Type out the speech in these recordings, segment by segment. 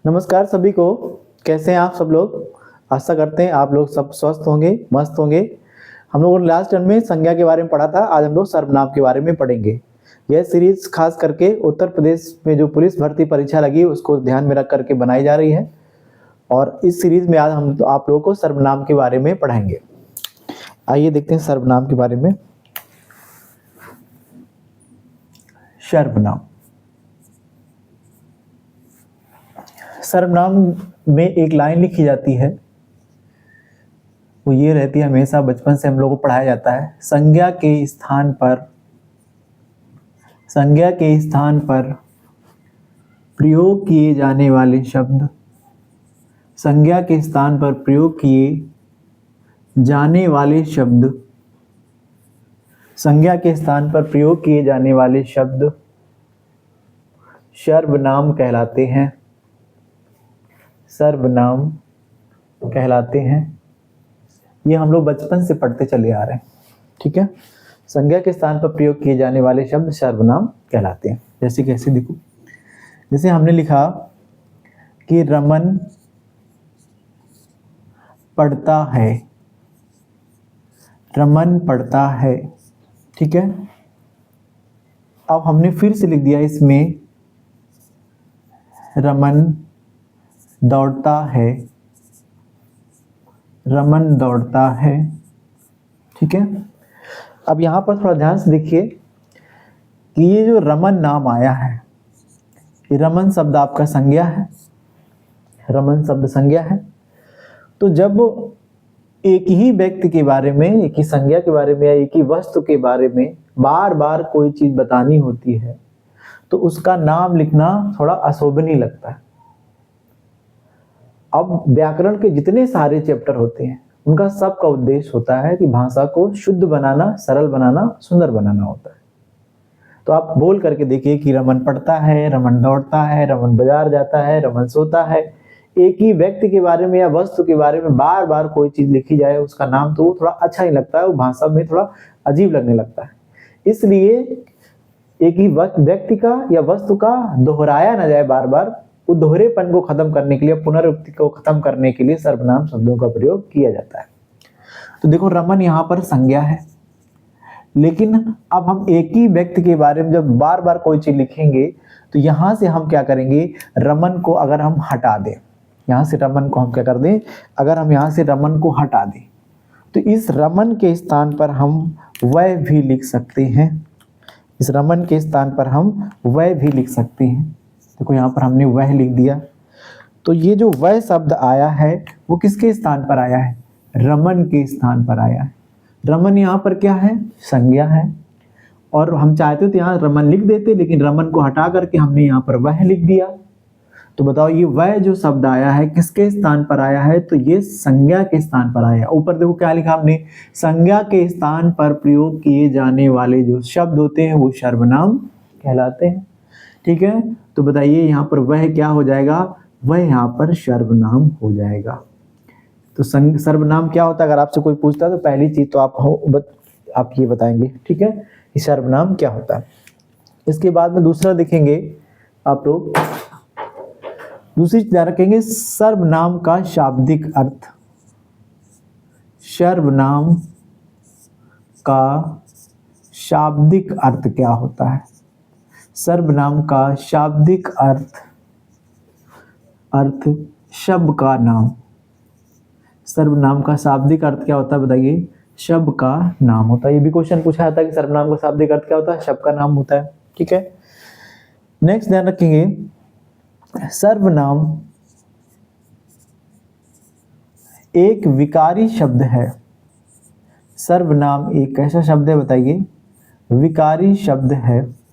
नमस्कार सभी को। कैसे हैं आप सब लोग? आशा करते हैं आप लोग सब स्वस्थ होंगे, मस्त होंगे। हम लोगों ने लास्ट टर्म में संज्ञा के बारे में पढ़ा था। आज हम लोग सर्वनाम के बारे में पढ़ेंगे। यह सीरीज खास करके उत्तर प्रदेश में जो पुलिस भर्ती परीक्षा लगी उसको ध्यान में रख करके बनाई जा रही है और इस सीरीज में आज हम आप लोगों को सर्वनाम के बारे में पढ़ाएंगे। आइए देखते हैं सर्वनाम के बारे में। सर्वनाम, सर्वनाम में एक लाइन लिखी जाती है, वो ये रहती है, हमेशा बचपन से हम लोगों को पढ़ाया जाता है। संज्ञा के स्थान पर प्रयोग किए जाने वाले शब्द, संज्ञा के स्थान पर प्रयोग किए जाने वाले शब्द, संज्ञा के स्थान पर प्रयोग किए जाने वाले शब्द सर्वनाम कहलाते हैं। सर्वनाम कहलाते हैं। ये हम लोग बचपन से पढ़ते चले आ रहे हैं, ठीक है। संज्ञा के स्थान पर प्रयोग किए जाने वाले शब्द सर्वनाम कहलाते हैं। जैसे कैसे देखो, जैसे हमने लिखा कि रमन पढ़ता है, रमन पढ़ता है, ठीक है। अब हमने फिर से लिख दिया इसमें रमन दौड़ता है, रमन दौड़ता है, ठीक है। अब यहां पर थोड़ा ध्यान से देखिए कि ये जो रमन नाम आया है, ये रमन शब्द आपका संज्ञा है, रमन शब्द संज्ञा है। तो जब एक ही व्यक्ति के बारे में, एक ही संज्ञा के बारे में या एक ही वस्तु के बारे में बार बार कोई चीज बतानी होती है तो उसका नाम लिखना थोड़ा अशोभनीय लगता है। अब व्याकरण के जितने सारे चैप्टर होते हैं उनका सबका उद्देश्य होता है कि भाषा को शुद्ध बनाना, सरल बनाना, सुंदर बनाना होता है। तो आप बोल करके देखिए कि रमन पढ़ता है, रमन दौड़ता है, रमन बाजार जाता है, रमन सोता है। एक ही व्यक्ति के बारे में या वस्तु के बारे में बार बार कोई चीज लिखी जाए उसका नाम, तो वो थोड़ा अच्छा नहीं लगता है, वो भाषा में थोड़ा अजीब लगने लगता है। इसलिए एक ही व्यक्ति का या वस्तु का दोहराया ना जाए बार बार, वो दोहरेपन को खत्म करने के लिए, पुनरावृत्ति को खत्म करने के लिए सर्वनाम शब्दों का प्रयोग किया जाता है। तो देखो रमन यहाँ पर संज्ञा है, लेकिन अब हम एक ही व्यक्ति के बारे में जब बार बार कोई चीज लिखेंगे तो यहां से हम क्या करेंगे, रमन को अगर हम हटा दें, यहां से रमन को हम क्या कर दें, अगर हम यहां से रमन को हटा दें तो इस रमन के स्थान पर हम वह भी लिख सकते हैं। इस रमन के स्थान पर हम वह भी लिख सकते हैं। देखो यहाँ पर हमने वह लिख दिया, तो ये जो वह शब्द आया है वो किसके स्थान पर आया है, रमन के स्थान पर आया है। रमन यहाँ पर क्या है, संज्ञा है, और हम चाहते तो यहाँ रमन लिख देते, लेकिन रमन को हटा करके हमने यहाँ पर वह लिख दिया। तो बताओ ये वह जो शब्द आया है किसके स्थान पर आया है, तो ये संज्ञा के स्थान पर आया है। ऊपर देखो क्या लिखा हमने, संज्ञा के स्थान पर प्रयोग किए जाने वाले जो शब्द होते हैं वो सर्वनाम कहलाते हैं, ठीक है। तो बताइए यहाँ पर वह क्या हो जाएगा, वह यहाँ पर सर्वनाम हो जाएगा। तो सर्वनाम क्या होता है, अगर आपसे कोई पूछता है तो पहली चीज तो आप ये बताएंगे, ठीक है, कि सर्वनाम क्या होता है। इसके बाद में दूसरा देखेंगे आप लोग, दूसरी चीज रखेंगे सर्वनाम का शाब्दिक अर्थ। सर्वनाम का शाब्दिक अर्थ क्या होता है, सर्वनाम का शाब्दिक अर्थ शब्द का नाम। सर्वनाम का शाब्दिक अर्थ क्या होता है बताइए, शब्द का नाम होता है। ये भी क्वेश्चन पूछा जाता है कि सर्वनाम का शाब्दिक अर्थ क्या होता है, शब्द का नाम होता है, ठीक है। नेक्स्ट ध्यान रखेंगे, सर्वनाम एक विकारी शब्द है। सर्वनाम एक कैसा शब्द है बताइए, विकारी शब्द है।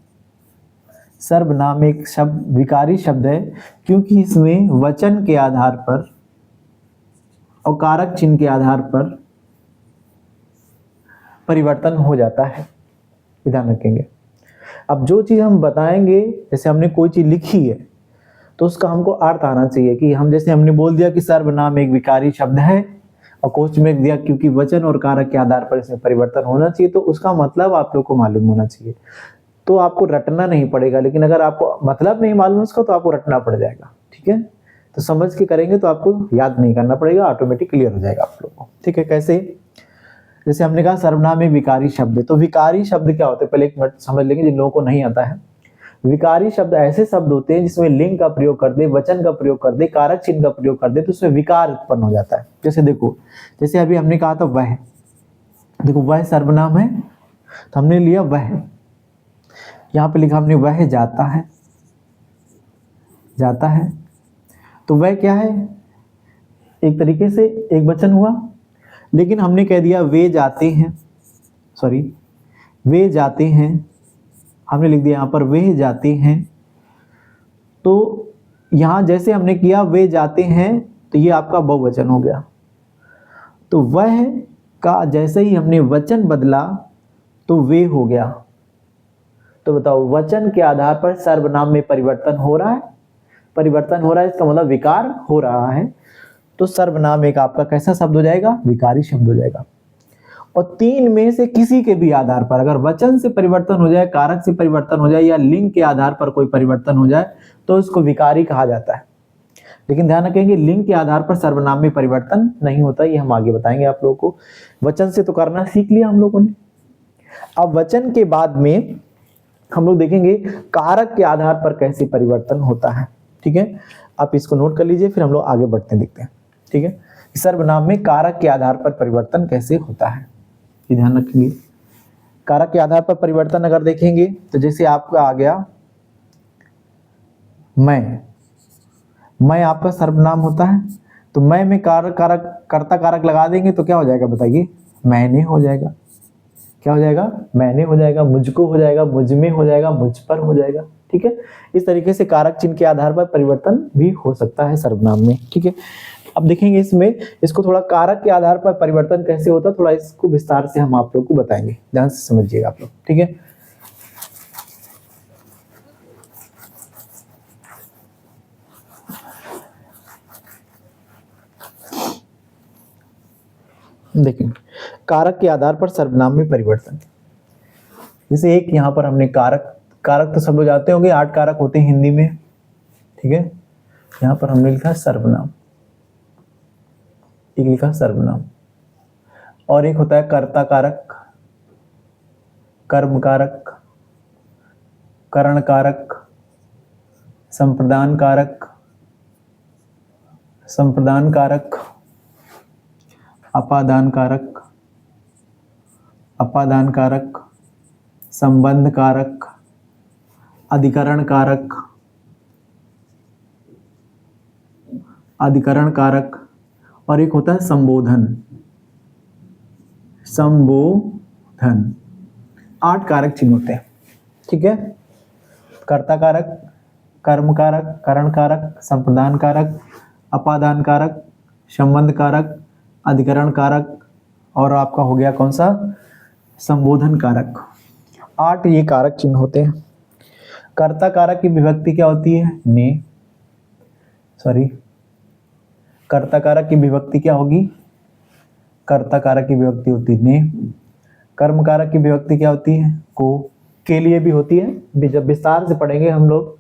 सर्वनाम एक शब्द विकारी शब्द है क्योंकि इसमें वचन के आधार पर और कारक चिन्ह के आधार पर परिवर्तन हो जाता है, ध्यान रखेंगे। अब जो चीज हम बताएंगे, जैसे हमने कोई चीज लिखी है तो उसका हमको अर्थ आना चाहिए कि हम, जैसे हमने बोल दिया कि सर्वनाम एक विकारी शब्द है और क्वेश्चन में दिया क्योंकि वचन और कारक के आधार पर इसमें परिवर्तन होना चाहिए, तो उसका मतलब आप लोग को मालूम होना चाहिए। तो आपको रटना नहीं पड़ेगा, लेकिन अगर आपको मतलब नहीं मालूम उसका तो आपको रटना पड़ जाएगा, ठीक है। तो समझ के करेंगे तो आपको याद नहीं करना पड़ेगा, ऑटोमेटिक क्लियर हो जाएगा आप लोगों को। ठीक है, कैसे? जैसे हमने कहा सर्वनाम में विकारी शब्द, तो विकारी शब्द क्या होते हैं पहले एक मिनट समझ लेंगे जिन लोगों को नहीं आता है। विकारी शब्द ऐसे शब्द होते हैं जिसमें लिंग का प्रयोग कर दे, वचन का प्रयोग कर दे, कारक चिन्ह का प्रयोग कर दे, तो उसमें विकार उत्पन्न हो जाता है। जैसे देखो, जैसे अभी हमने कहा था वह, देखो वह सर्वनाम है तो हमने लिया वह, यहाँ पे लिखा हमने वह जाता है, जाता है, तो वह क्या है? एक तरीके से एक वचन हुआ, लेकिन हमने कह दिया वे जाते हैं, सॉरी वे जाते हैं, हमने लिख दिया यहाँ पर वे जाते हैं। तो यहाँ जैसे हमने किया वे जाते हैं तो ये आपका बहुवचन हो गया। तो वह का जैसे ही हमने वचन बदला तो वे हो गया। तो बताओ वचन के आधार पर सर्वनाम में परिवर्तन हो रहा है, परिवर्तन हो रहा है, इसका मतलब विकार हो रहा है। तो सर्वनाम एक आपका कैसा शब्द हो जाएगा? विकारी शब्द हो जाएगा। और तीन में से किसी के भी आधार पर अगर वचन से परिवर्तन हो जाए, कारक से परिवर्तन हो जाए या लिंग के आधार पर कोई परिवर्तन हो जाए तो इसको विकारी कहा जाता है। लेकिन ध्यान रखेंगे लिंग के आधार पर सर्वनाम में परिवर्तन नहीं होता, ये हम आगे बताएंगे आप लोगों को। वचन से तो करना सीख लिया हम लोगों ने। अब वचन के बाद में हम लोग देखेंगे कारक के आधार पर कैसे परिवर्तन होता है। ठीक है, आप इसको नोट कर लीजिए, फिर हम लोग आगे बढ़ते देखते हैं। ठीक है, सर्वनाम में कारक के आधार पर परिवर्तन कैसे होता है, ये ध्यान रखेंगे। कारक के आधार पर परिवर्तन अगर देखेंगे तो जैसे आपका आ गया मैं आपका सर्वनाम होता है, तो मैं में कारक कर्ता कारक लगा देंगे तो क्या हो जाएगा बताइए? मैंने हो जाएगा। क्या हो जाएगा? मैंने हो जाएगा, मुझको हो जाएगा, मुझ में हो जाएगा, मुझ पर हो जाएगा। ठीक है, इस तरीके से कारक चिन्ह के आधार पर परिवर्तन भी हो सकता है सर्वनाम में। ठीक है, अब देखेंगे इसमें इसको थोड़ा कारक के आधार पर परिवर्तन कैसे होता है, थोड़ा इसको विस्तार से हम आप लोग को बताएंगे, ध्यान से समझिएगा आप लोग। ठीक है, देखिए कारक के आधार पर सर्वनाम में परिवर्तन। जैसे एक यहाँ पर हमने कारक तो सब लोग जानते होंगे, 8 कारक होते हैं हिंदी में। ठीक है, यहाँ पर हमने लिखा सर्वनाम, एक लिखा सर्वनाम, और एक होता है कर्ता कारक, कर्म कारक, करण कारक, संप्रदान कारक, संप्रदान कारक, अपादान कारक, अपादान कारक, संबंध कारक, अधिकरण कारक, अधिकरण कारक, और एक होता है संबोधन, संबोधन। 8 कारक चिन्ह होते हैं। ठीक है, कर्ता कारक, कर्म कारक, करण कारक, संप्रदान कारक, अपादान कारक, संबंध कारक, अधिकरण कारक, और आपका हो गया कौन सा? संबोधन कारक। 8 ये कारक चिन्ह होते हैं। कर्ता कारक की विभक्ति क्या होती है? ने, सॉरी कर्ता कारक की विभक्ति क्या होगी? कर्ता कारक की विभक्ति होती है ने। कर्म कारक की विभक्ति क्या होती है? को। के लिए भी होती है, जब विस्तार से पढ़ेंगे हम लोग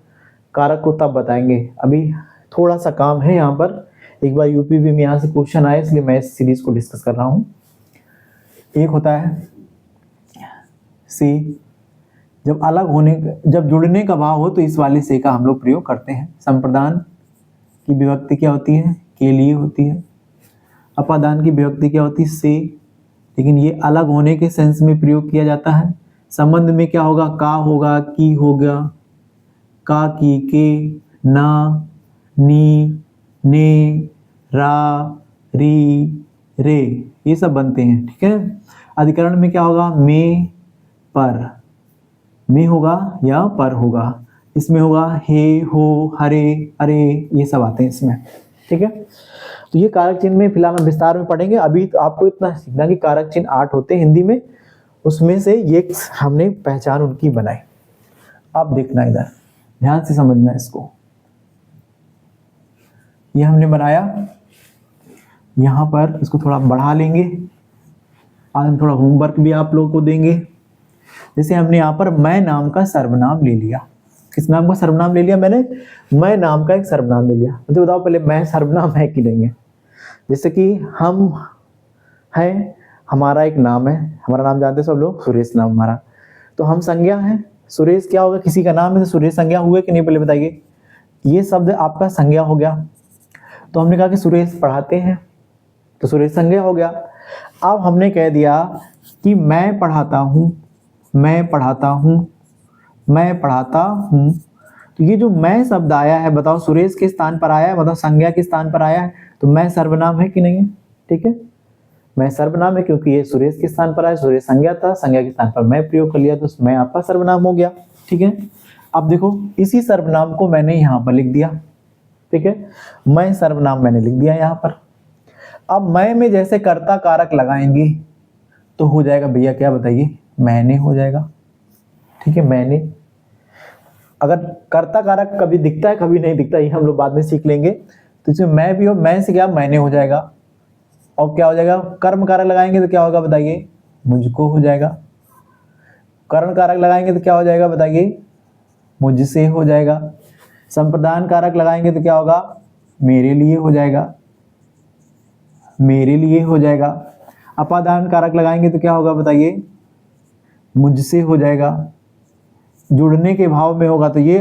कारक को तब बताएंगे। अभी थोड़ा सा काम है यहाँ पर, एक बार यूपीवी में यहाँ से क्वेश्चन आए इसलिए मैं इस सीरीज को डिस्कस कर रहा हूँ। एक होता है से, जब अलग होने, जब जुड़ने का भाव हो तो इस वाले से का हम लोग प्रयोग करते हैं। संप्रदान की विभक्ति क्या होती है? के लिए होती है। अपादान की विभक्ति क्या होती है? से, लेकिन ये अलग होने के सेंस में प्रयोग किया जाता है। संबंध में क्या होगा? का होगा, की होगा, का, की, के, ना, नी, ने, रा, री, रे, ये सब बनते हैं। ठीक है, अधिकरण में क्या होगा? में, पर, में होगा या पर होगा, इसमें होगा हे, हो, हरे, अरे, ये सब आते हैं इसमें। ठीक है, तो ये कारक चिन्ह में फिलहाल हम विस्तार में पढ़ेंगे। अभी तो आपको इतना सीखना कि कारक चिन्ह 8 होते हैं हिंदी में, उसमें से ये हमने पहचान उनकी बनाई। आप देखना, इधर ध्यान से समझना इसको। ये हमने बनाया, यहाँ पर इसको थोड़ा बढ़ा लेंगे। आज हम थोड़ा होमवर्क भी आप लोगों को देंगे। जैसे हमने यहाँ पर मैं नाम का सर्वनाम ले लिया, किस नाम का सर्वनाम ले लिया मैंने? मैं नाम का एक सर्वनाम ले लिया। मुझे बताओ पहले मैं सर्वनाम है कि नहीं है? जैसे कि हम हैं, हमारा एक नाम है, हमारा नाम जानते हैं सब लोग, सुरेश नाम हमारा, तो हम संज्ञा हैं। सुरेश क्या होगा? किसी का नाम है तो सुरेश संज्ञा हुए कि नहीं, पहले बताइए। ये शब्द आपका संज्ञा हो गया। तो हमने कहा कि सुरेश पढ़ाते हैं तो सुरेश संज्ञा हो गया। अब हमने कह दिया कि मैं पढ़ाता हूँ, मैं पढ़ाता हूँ, मैं पढ़ाता हूँ, तो ये जो मैं शब्द आया है बताओ सुरेश के स्थान पर आया है, बताओ संज्ञा के स्थान पर आया है, तो मैं सर्वनाम है कि नहीं है? ठीक है, मैं सर्वनाम है क्योंकि ये सुरेश के स्थान पर आया, सुरेश संज्ञा था, संज्ञा के स्थान पर मैं प्रयोग कर लिया तो मैं आपका सर्वनाम हो गया। ठीक है, अब देखो इसी सर्वनाम को मैंने यहाँ पर लिख दिया। ठीक है, मैं सर्वनाम मैंने लिख दिया यहाँ पर। अब मैं में जैसे कर्ता कारक लगाएंगे तो हो जाएगा भैया क्या बताइए? मैंने हो जाएगा। ठीक है, मैंने। अगर कर्ता कारक कभी दिखता है कभी नहीं दिखता, ये हम लोग बाद में सीख लेंगे। तो इसमें मैं भी हो, मैं से क्या मैंने हो जाएगा। और क्या हो जाएगा? कर्म कारक लगाएंगे तो क्या होगा बताइए? मुझको हो जाएगा। करण कारक लगाएंगे तो क्या हो जाएगा बताइए? मुझसे हो जाएगा। संप्रदान कारक लगाएंगे तो क्या होगा? मेरे लिए हो जाएगा, मेरे लिए हो जाएगा। अपादान कारक लगाएंगे तो क्या होगा बताइए? मुझसे हो जाएगा। जुड़ने के भाव में होगा तो ये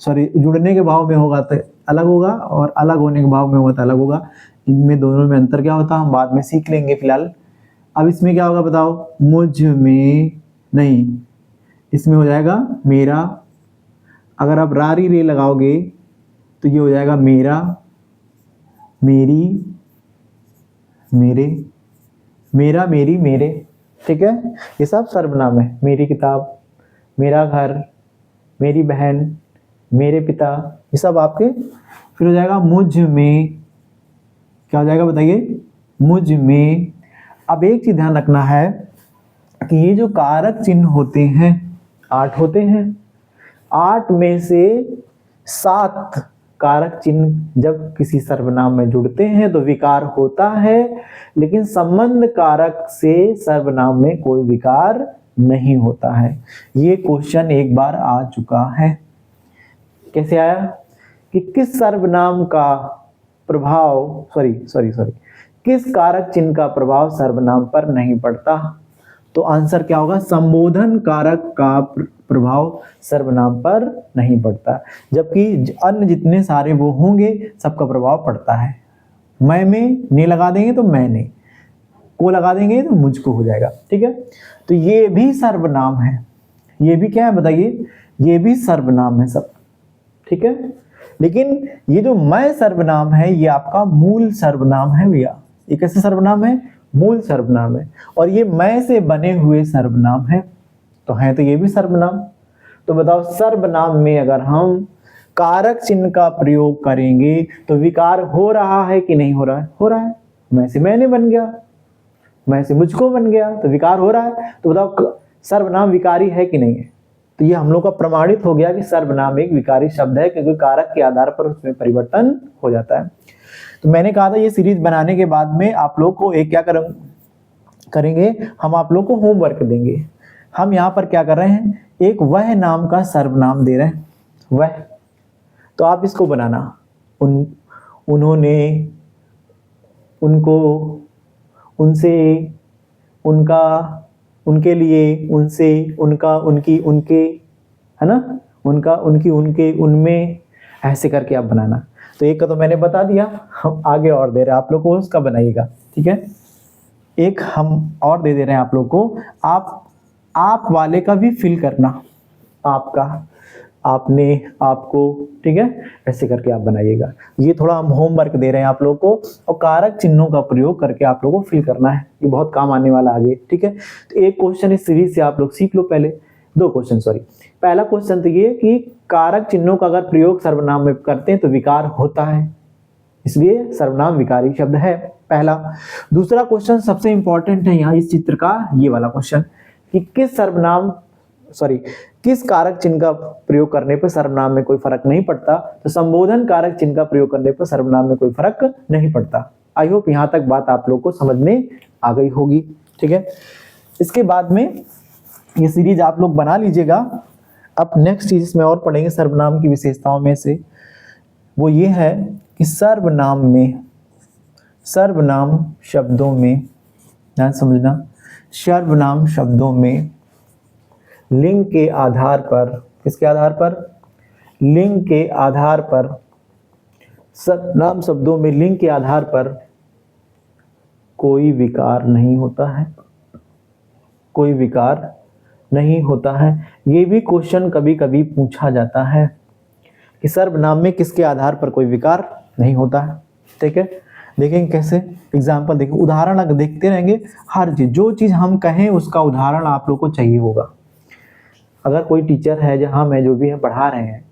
जुड़ने के भाव में होगा तो अलग होगा, और अलग होने के भाव में होगा तो अलग होगा। इनमें दोनों में अंतर क्या होता है हम बाद में सीख लेंगे। फिलहाल अब इसमें क्या होगा बताओ? मुझ में नहीं, इसमें हो जाएगा मेरा। अगर आप रारी रे लगाओगे तो ये हो जाएगा मेरा, मेरी, मेरे, मेरा, मेरी, मेरे। ठीक है, ये सब सर्वनाम है। मेरी किताब, मेरा घर, मेरी बहन, मेरे पिता, ये सब आपके। फिर हो जाएगा मुझ में, क्या हो जाएगा बताइए? मुझ में। अब एक चीज ध्यान रखना है कि ये जो कारक चिन्ह होते हैं 8 होते हैं, 8 में से 7 कारक चिन्ह जब किसी सर्वनाम में जुड़ते हैं तो विकार होता है, लेकिन संबंध कारक से सर्वनाम में कोई विकार नहीं होता है। ये क्वेश्चन एक बार आ चुका है। कैसे आया? कि किस सर्वनाम का प्रभाव किस कारक चिन्ह का प्रभाव सर्वनाम पर नहीं पड़ता? तो आंसर क्या होगा? संबोधन कारक का प्रभाव सर्वनाम पर नहीं पड़ता, जबकि अन्य जितने सारे वो होंगे सबका प्रभाव पड़ता है। मैं में ने लगा देंगे तो मैंने, को लगा देंगे तो मुझको हो जाएगा। ठीक है, तो ये भी सर्वनाम है। ये भी क्या है बताइए? ये भी सर्वनाम है सब। ठीक है, लेकिन ये जो मैं सर्वनाम है ये आपका मूल सर्वनाम है भैया। ये कैसे सर्वनाम है? मूल सर्वनाम है। और ये मैं से बने हुए सर्वनाम है, तो है तो ये भी सर्वनाम। तो बताओ सर्वनाम में अगर हम कारक चिन्ह का प्रयोग करेंगे तो विकार हो रहा है कि नहीं हो रहा है? हो रहा है। मैं से मैंने बन गया, मैं से मुझको बन गया, तो विकार हो रहा है। तो बताओ सर्वनाम विकारी है कि नहीं है? तो ये हम लोग का प्रमाणित हो गया कि सर्वनाम एक विकारी शब्द है, क्योंकि कारक के आधार पर उसमें परिवर्तन हो जाता है। तो मैंने कहा था ये सीरीज बनाने के बाद में आप लोग को एक क्या करेंगे, हम आप लोग को होमवर्क देंगे। हम यहाँ पर क्या कर रहे हैं? एक वह नाम का सर्वनाम दे रहे हैं, वह। तो आप इसको बनाना। उन्होंने, उनको, उनसे, उनका, उनके लिए, उनसे, उनका, उनकी, उनके, है ना, उनका, उनकी, उनके, उनमें, ऐसे करके आप बनाना। तो एक का तो मैंने बता दिया, हम आगे और दे रहे हैं आप लोग को, उसका बनाइएगा। ठीक है, एक हम और दे रहे हैं आप लोग को, आप वाले का भी फिल करना, आपका, आपने, आपको। ठीक है, ऐसे करके आप बनाइएगा। ये थोड़ा हम होमवर्क दे रहे हैं आप लोग को, और कारक चिन्हों का प्रयोग करके आप लोगों को फिल करना है। ये बहुत काम आने वाला आगे। ठीक है, तो एक क्वेश्चन इस सीरीज से आप लोग सीख लो। पहले 2 क्वेश्चन, पहला क्वेश्चन तो ये कि कारक चिन्हों का अगर प्रयोग सर्वनाम में करते हैं तो विकार होता है, इसलिए सर्वनाम विकारी शब्द है, पहला। दूसरा क्वेश्चन सबसे इंपॉर्टेंट है यहाँ इस चित्र का, ये वाला क्वेश्चन, कि किस कारक चिन्ह का प्रयोग करने पर सर्वनाम में कोई फर्क नहीं पड़ता? तो संबोधन कारक चिन्ह का प्रयोग करने पर सर्वनाम में कोई फर्क नहीं पड़ता। आई होप यहाँ तक बात आप लोग को समझ में आ गई होगी। ठीक है, इसके बाद में ये सीरीज आप लोग बना लीजिएगा। अब नेक्स्ट चीज इसमें और पढ़ेंगे सर्वनाम की विशेषताओं में से, वो ये है कि सर्वनाम शब्दों में, ध्यान समझना, सर्वनाम शब्दों में लिंग के आधार पर, किसके आधार पर? लिंग के आधार पर, सर्वनाम शब्दों में लिंग के आधार पर कोई विकार नहीं होता है, कोई विकार नहीं होता है। ये भी क्वेश्चन कभी कभी पूछा जाता है कि सर्वनाम में किसके आधार पर कोई विकार नहीं होता है। ठीक है, देखेंगे कैसे, एग्जाम्पल देखिए, उदाहरण अगर देखते रहेंगे, हर चीज जो चीज हम कहें उसका उदाहरण आप लोग को चाहिए होगा। अगर कोई टीचर है जहां मैं जो भी है पढ़ा रहे हैं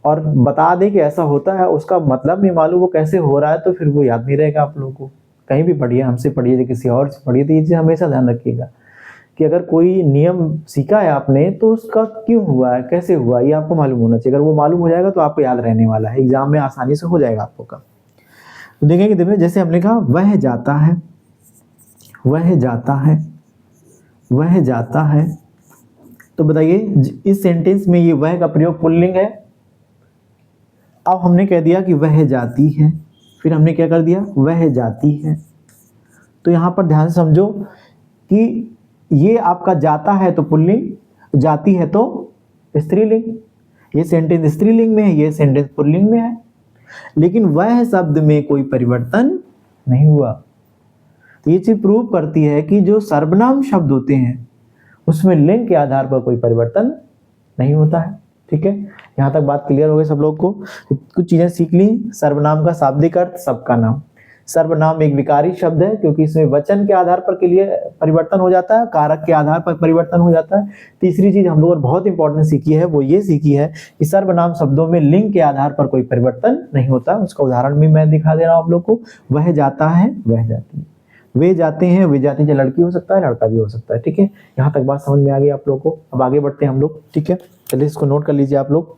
और बता दे कि ऐसा होता है, उसका मतलब नहीं मालूम वो कैसे हो रहा है, तो फिर वो याद नहीं रहेगा आप लोगों को। कहीं भी पढ़िए, हमसे पढ़िए या किसी और से पढ़िए, तो ये चीज़ हमेशा ध्यान रखिएगा कि अगर कोई नियम सीखा है आपने तो उसका क्यों हुआ है, कैसे हुआ, ये आपको मालूम होना चाहिए। अगर वो मालूम हो जाएगा तो आपको याद रहने वाला है, एग्जाम में आसानी से हो जाएगा आपको काम। तो देखेंगे, देखिए जैसे हमने कहा वह जाता है, वह जाता है, वह जाता है, तो बताइए इस सेंटेंस में ये वह का प्रयोग पुल्लिंग है। अब हमने कह दिया कि वह जाती है, फिर हमने क्या कर दिया, वह जाती है। तो यहाँ पर ध्यान से समझो कि ये आपका जाता है तो पुल्लिंग, जाती है तो स्त्रीलिंग। ये सेंटेंस स्त्रीलिंग में है, ये सेंटेंस पुल्लिंग में है, लेकिन वह शब्द में कोई परिवर्तन नहीं हुआ। तो ये चीज प्रूव करती है कि जो सर्वनाम शब्द होते हैं उसमें लिंग के आधार पर कोई परिवर्तन नहीं होता है। ठीक है, यहाँ तक बात क्लियर हो गई सब लोग को। कुछ चीजें सीख ली। सर्वनाम का शाब्दिक अर्थ सबका नाम। सर्वनाम एक विकारी शब्द है क्योंकि इसमें वचन के आधार पर के लिए परिवर्तन हो जाता है, कारक के आधार पर परिवर्तन हो जाता है। तीसरी चीज हम लोगों ने बहुत इंपॉर्टेंट सीखी है, वो ये सीखी है कि सर्वनाम शब्दों में लिंग के आधार पर कोई परिवर्तन नहीं होता। उसका उदाहरण भी मैं दिखा दे रहा हूँ आप लोग को। वह जाता है, वह जाती है, वे जाते हैं, वे जाती है, लड़की हो सकता है, लड़का भी हो सकता है। ठीक है, यहाँ तक बात समझ में आ गई आप लोगों को। अब आगे बढ़ते हैं हम लोग। ठीक है, चलिए इसको नोट कर लीजिए आप लोग।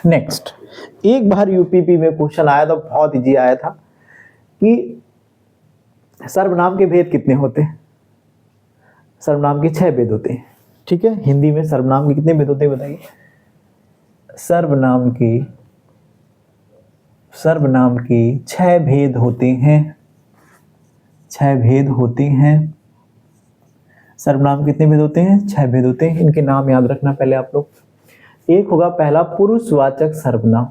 नेक्स्ट, एक बार यूपीपी में क्वेश्चन आया था, बहुत इजी आया था कि सर्वनाम के भेद कितने होते हैं। सर्वनाम के 6 भेद होते हैं। ठीक है, हिंदी में सर्वनाम के कितने भेद होते हैं बताइए। सर्वनाम के 6 भेद होते हैं। 6 भेद होते हैं। सर्वनाम कितने भेद होते हैं? 6 भेद होते हैं। इनके नाम याद रखना पहले आप लोग। एक होगा पहला पुरुषवाचक सर्वनाम,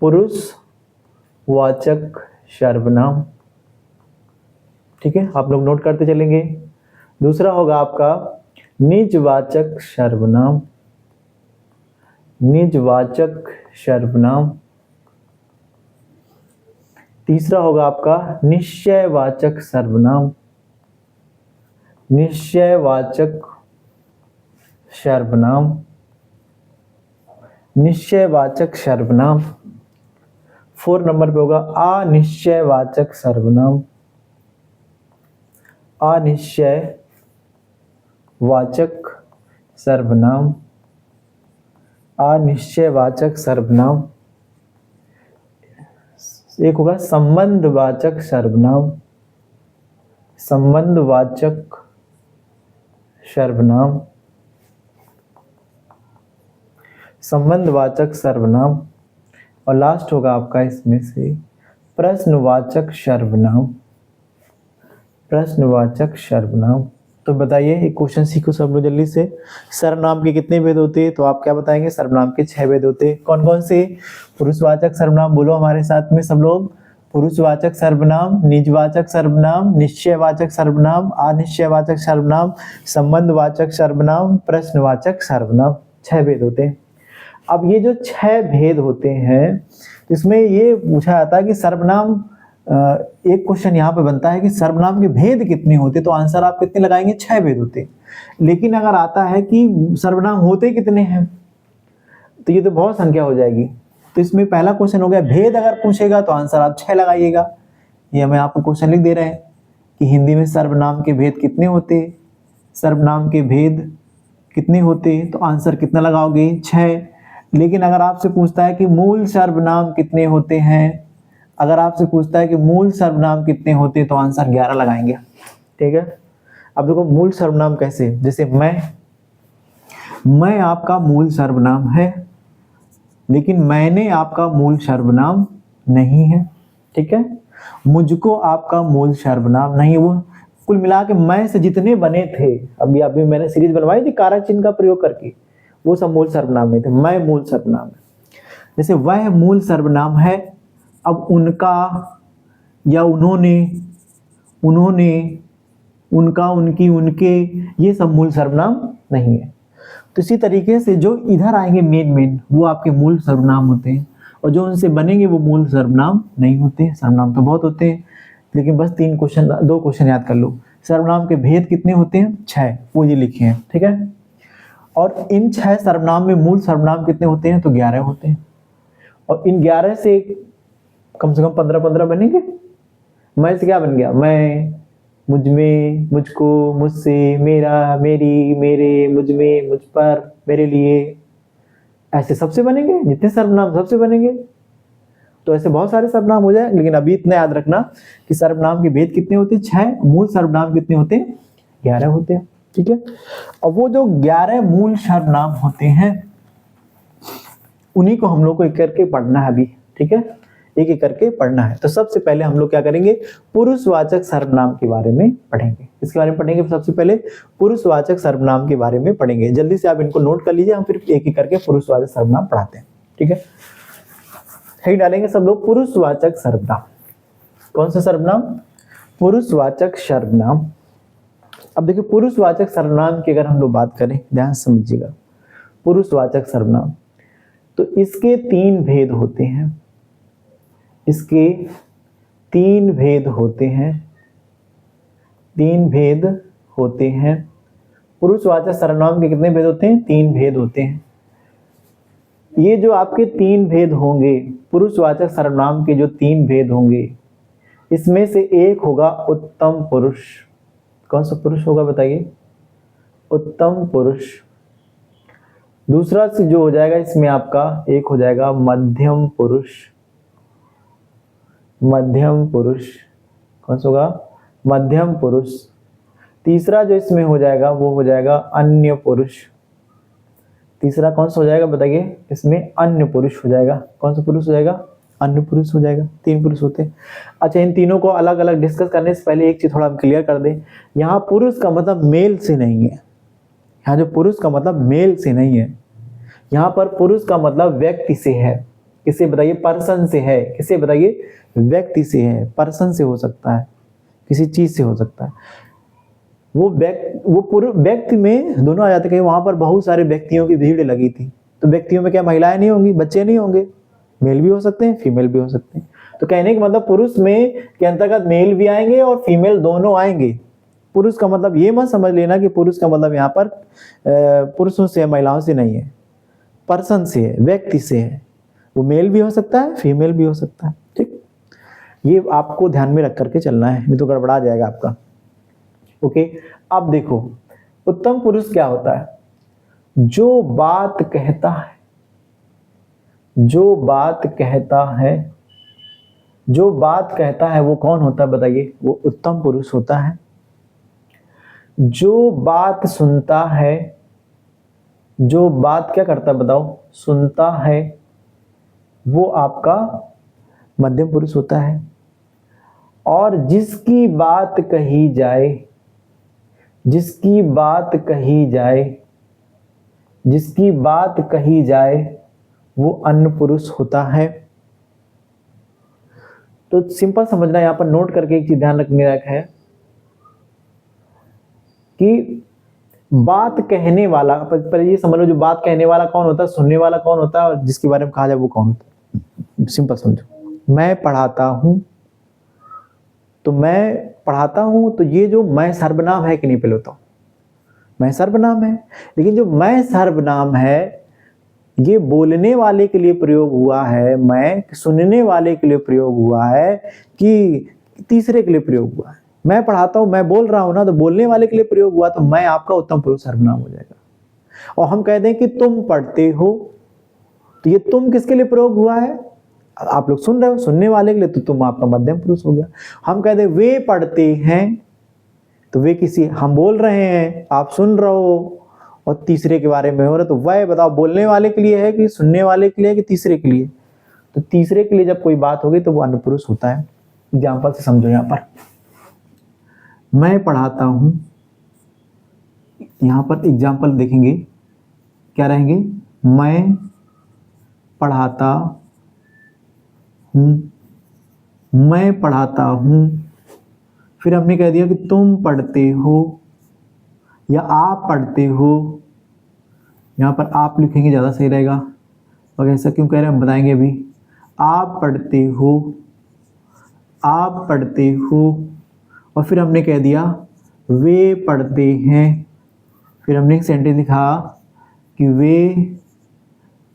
पुरुषवाचक सर्वनाम। ठीक है, आप लोग नोट करते चलेंगे। दूसरा होगा आपका निजवाचक सर्वनाम, निजवाचक सर्वनाम। तीसरा होगा आपका निश्चयवाचक सर्वनाम, निश्चयवाचक सर्वनाम, निश्चयवाचक सर्वनाम। 4 नंबर पे होगा अनिश्चयवाचक सर्वनाम, अनिश्चयवाचक सर्वनाम, अनिश्चयवाचक सर्वनाम। एक होगा संबंधवाचक सर्वनाम, संबंधवाचक सर्वनाम, संबंधवाचक सर्वनाम। और लास्ट होगा आपका इसमें से प्रश्नवाचक सर्वनाम, प्रश्नवाचक सर्वनाम। तो बताइए एक क्वेश्चन सीखो सब लोग जल्दी से। सर्वनाम के कितने भेद होते हैं? तो आप क्या बताएंगे? सर्वनाम के 6 भेद होते हैं। कौन कौन से? पुरुषवाचक सर्वनाम, बोलो हमारे साथ में सब लोग। पुरुषवाचक सर्वनाम, निजवाचक सर्वनाम, निश्चयवाचक सर्वनाम, अनिश्चयवाचक सर्वनाम, संबंधवाचक सर्वनाम, प्रश्नवाचक सर्वनाम। 6 भेद होते हैं। अब ये जो 6 भेद होते हैं, इसमें ये पूछा जाता है कि सर्वनाम, एक क्वेश्चन यहाँ पे बनता है कि सर्वनाम के भेद कितने होते, तो आंसर आप कितने लगाएंगे? 6 भेद होते। लेकिन अगर आता है कि सर्वनाम होते कितने हैं, तो ये तो बहुत संख्या हो जाएगी। तो इसमें पहला क्वेश्चन हो गया भेद, अगर पूछेगा तो आंसर आप 6 लगाइएगा। ये हमें आपको क्वेश्चन लिख दे रहे हैं कि हिंदी में सर्वनाम के भेद कितने होते, सर्वनाम के भेद कितने होते, तो आंसर कितना लगाओगे 6। लेकिन अगर आपसे पूछता है कि मूल सर्वनाम कितने होते हैं, अगर आपसे पूछता है कि मूल सर्वनाम कितने होते हैं, तो आंसर 11 लगाएंगे। ठीक है। अब देखो मूल सर्वनाम कैसे, जैसे मैं आपका मूल सर्वनाम है, लेकिन मैंने आपका मूल सर्वनाम नहीं है। ठीक है। मुझको आपका मूल सर्वनाम नहीं। वो कुल मिला के मैं से जितने बने थे, अभी मैंने सीरीज बनवाई थी कारक चिन्ह का प्रयोग करके, वो सब मूल सर्वनाम नहीं थे, मैं मूल सर्वनाम है। जैसे वह मूल सर्वनाम है, अब उनका या उन्होंने, उनका, उनकी, उनके, ये सब मूल सर्वनाम नहीं है। तो इसी तरीके से जो इधर आएंगे मेन वो आपके मूल सर्वनाम होते हैं, और जो उनसे बनेंगे वो मूल सर्वनाम नहीं होते। सर्वनाम तो बहुत होते हैं, लेकिन बस 2 क्वेश्चन याद कर लो। सर्वनाम के भेद कितने होते हैं 6, वो ये लिखे हैं। ठीक है। और इन 6 सर्वनाम में मूल सर्वनाम कितने होते हैं, तो 11 होते हैं। और इन 11 से कम से कम 15 बनेंगे। मैं से क्या बन गया, मैं, मुझ में, मुझको, मुझसे, मेरा, मेरी, मेरे, मुझ में, मुझ पर, मेरे लिए, ऐसे सबसे बनेंगे, जितने सर्वनाम सबसे बनेंगे। तो ऐसे बहुत सारे सर्वनाम हो जाए, लेकिन अभी इतना याद रखना कि सर्वनाम के भेद कितने होते हैं 6, मूल सर्वनाम कितने होते हैं 11 होते हैं। ठीक है। और वो जो 11 मूल सर्वनाम होते हैं, उन्हीं को हम लोग को एक करके पढ़ना है अभी। ठीक है। एक एक करके पढ़ना है। तो सबसे पहले हम लोग क्या करेंगे, पुरुषवाचक सर्वनाम के बारे में पढ़ेंगे। इसके बारे में पढ़ेंगे। सबसे पहले पुरुषवाचक सर्वनाम के बारे में पढ़ेंगे। जल्दी से आप इनको नोट कर लीजिए, हम फिर एक एक करके पुरुषवाचक सर्वनाम पढ़ाते हैं। ठीक है। हेड डालेंगे सब लोग, पुरुषवाचक सर्वनाम। कौन सा सर्वनाम, पुरुषवाचक सर्वनाम। अब देखिए पुरुषवाचक सर्वनाम की अगर हम लोग बात करें, ध्यान से समझिएगा। पुरुषवाचक सर्वनाम, तो इसके 3 भेद होते हैं। इसके 3 भेद होते हैं। 3 भेद होते हैं। पुरुषवाचक सर्वनाम के कितने भेद होते हैं, 3 भेद होते हैं। ये जो आपके 3 भेद होंगे, पुरुषवाचक सर्वनाम के जो 3 भेद होंगे, इसमें से एक होगा उत्तम पुरुष। कौन सा पुरुष होगा बताइए, उत्तम पुरुष। दूसरा से जो हो जाएगा इसमें आपका, एक हो जाएगा मध्यम पुरुष। मध्यम पुरुष कौन सा होगा, मध्यम पुरुष। तीसरा जो इसमें हो जाएगा वो हो जाएगा अन्य पुरुष। तीसरा कौन सा हो जाएगा बताइए, इसमें अन्य पुरुष हो जाएगा। कौन सा पुरुष हो जाएगा, अन्य पुरुष हो जाएगा। 3 पुरुष होते हैं। अच्छा, इन तीनों को अलग अलग डिस्कस करने से पहले एक चीज थोड़ा हम क्लियर कर दें। यहाँ पुरुष का मतलब मेल से नहीं है। यहाँ जो पुरुष का मतलब मेल से नहीं है, यहाँ पर पुरुष का मतलब व्यक्ति से है। किसे बताइए, पर्सन से है। किसे बताइए, व्यक्ति से है। पर्सन से हो सकता है, किसी चीज से हो सकता है। वो व्यक्ति में दोनों आ जाते हैं। वहां पर बहुत सारे व्यक्तियों की भीड़ लगी थी, तो व्यक्तियों में क्या महिलाएं नहीं होंगी, बच्चे नहीं होंगे, मेल भी हो सकते हैं, फीमेल भी हो सकते हैं। तो कहने का मतलब पुरुष में के अंतर्गत मेल भी आएंगे और फीमेल दोनों आएंगे। पुरुष का मतलब ये मत समझ लेना कि पुरुष का मतलब यहाँ पर पुरुषों से, महिलाओं से नहीं है, पर्सन से है, व्यक्ति से है। वो मेल भी हो सकता है, फीमेल भी हो सकता है। ठीक, ये आपको ध्यान में रख करके चलना है, नहीं तो गड़बड़ा जाएगा आपका। ओके, अब देखो उत्तम पुरुष क्या होता है, जो बात कहता है, जो बात कहता है, जो बात कहता है वो कौन होता है बताइए, वो उत्तम पुरुष होता है। जो बात सुनता है, जो बात क्या करता है बताओ, सुनता है, वो आपका मध्यम पुरुष होता है। और जिसकी बात कही जाए, जिसकी बात कही जाए, जिसकी बात कही जाए, वो अन्य पुरुष होता है। तो सिंपल समझना, यहां पर नोट करके एक चीज ध्यान रखने लायक है कि बात कहने वाला, पर ये समझ लो, जो बात कहने वाला कौन होता है, सुनने वाला कौन होता है, और जिसके बारे में कहा जाए वो कौन होता है। सिंपल समझो, मैं पढ़ाता हूं, तो मैं पढ़ाता हूं, तो ये जो मैं सर्वनाम है कि नहीं, पहले बताओ, मैं सर्वनाम है। लेकिन जो मैं सर्वनाम है ये बोलने वाले के लिए प्रयोग हुआ है, मैं सुनने वाले के लिए प्रयोग हुआ है, कि तीसरे के लिए प्रयोग हुआ है। मैं पढ़ाता हूं, मैं बोल रहा हूं ना, तो बोलने वाले के लिए प्रयोग हुआ, तो मैं आपका उत्तम पुरुष सर्वनाम हो जाएगा। और हम कह दें कि तुम पढ़ते हो, तो ये तुम किसके लिए प्रयोग हुआ है? आप लोग सुन रहे हो, सुनने वाले के लिए, तो तुम आपका मध्यम पुरुष हो गया। हम कह दें वे पढ़ते हैं, तो वे किसी, हम बोल रहे हैं, आप सुन रहे हो, और तीसरे के बारे में हो रहा, तो वह बताओ बोलने वाले के लिए है कि सुनने वाले के लिए कि तीसरे के लिए? तो तीसरे के लिए जब कोई बात होगी तो वो अनपुरुष होता है। एग्जाम्पल से समझो। यहां पर मैं पढ़ाता हूं, यहां पर एग्जाम्पल देखेंगे क्या रहेंगे? मैं पढ़ाता हूं, मैं पढ़ाता हूं, फिर हमने कह दिया कि तुम पढ़ते हो या आप पढ़ते हो। यहां पर आप लिखेंगे ज़्यादा सही रहेगा। और ऐसा क्यों कह रहे हैं हम बताएंगे अभी। आप पढ़ते हो, आप पढ़ते हो, और फिर हमने कह दिया वे पढ़ते हैं। फिर हमने एक सेंटेंस लिखा कि वे